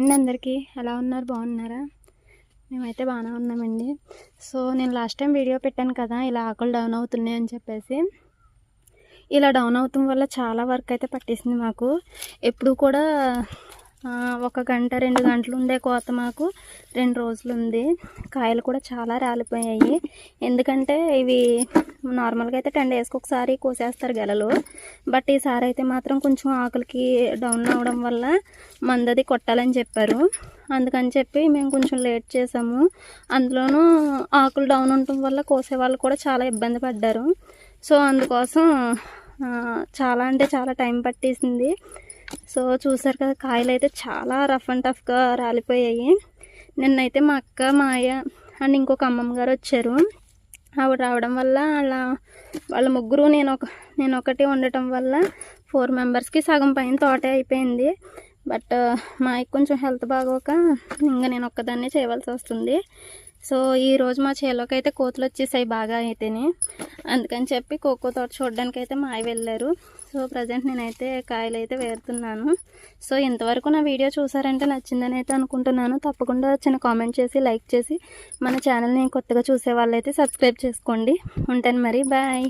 Hi అండి అందరికీ. ఎలా ఉన్నారు? బాగున్నారా? మేమైతే బాగానే ఉన్నామండి. సో నేను లాస్ట్ టైం వీడియో పెట్టాను కదా, ఇలా ఆకులు డౌన్ అవుతున్నాయి అని చెప్పేసి. ఇలా డౌన్ అవటం వల్ల చాలా వర్క్ అయితే పట్టేసింది మాకు. ఎప్పుడు కూడా 1 గంట 2 గంటలు ఉండే కోత మాకు 2 రోజులు ఉంది. కాయలు కూడా చాలా రాలిపోయాయి. ఎందుకంటే ఇవి నార్మల్గా అయితే 10 డేస్కి ఒకసారి కోసేస్తారు గెలలు. బట్ ఈసారి అయితే మాత్రం కొంచెం ఆకులకి డౌన్ అవ్వడం వల్ల మందది కొట్టాలని చెప్పారు. అందుకని చెప్పి మేము కొంచెం లేట్ చేసాము. అందులోనూ ఆకులు డౌన్ ఉండటం వల్ల కోసే వాళ్ళు కూడా చాలా ఇబ్బంది పడ్డారు. సో అందుకోసం చాలా అంటే చాలా టైం పట్టేసింది. సో చూసారు కదా, కాయలు అయితే చాలా రఫ్ అండ్ టఫ్గా రాలిపోయాయి. నిన్నైతే మా అక్క, మా అయ్య అండ్ ఇంకొక అమ్మమ్మ గారు వచ్చారు. ఆవిడ రావడం వల్ల వాళ్ళ ముగ్గురు నేను ఒకటి ఉండటం వల్ల 4 మెంబర్స్కి సగం పైన తోటే అయిపోయింది. బట్ మా అయ్యకి కొంచెం హెల్త్ బాగోక ఇంకా నేను ఒక్కదాన్నే చేయవలసి వస్తుంది. సో ఈరోజు మా చేలోకి అయితే కోతులు వచ్చేసాయి బాగా అయితేనే. అందుకని చెప్పి కోకో తోట చూడడానికి అయితే మా అయ్య వెళ్ళారు. సో ప్రజెంట్ నేనైతే కాయలు అయితే వేరుతున్నాను. సో ఇంతవరకు నా వీడియో చూసారంటే నచ్చిందని అయితే అనుకుంటున్నాను. తప్పకుండా చిన్న కామెంట్ చేసి లైక్ చేసి మన ఛానల్ని కొత్తగా చూసే వాళ్ళైతే సబ్స్క్రైబ్ చేసుకోండి. ఉంటాను మరి, బాయ్.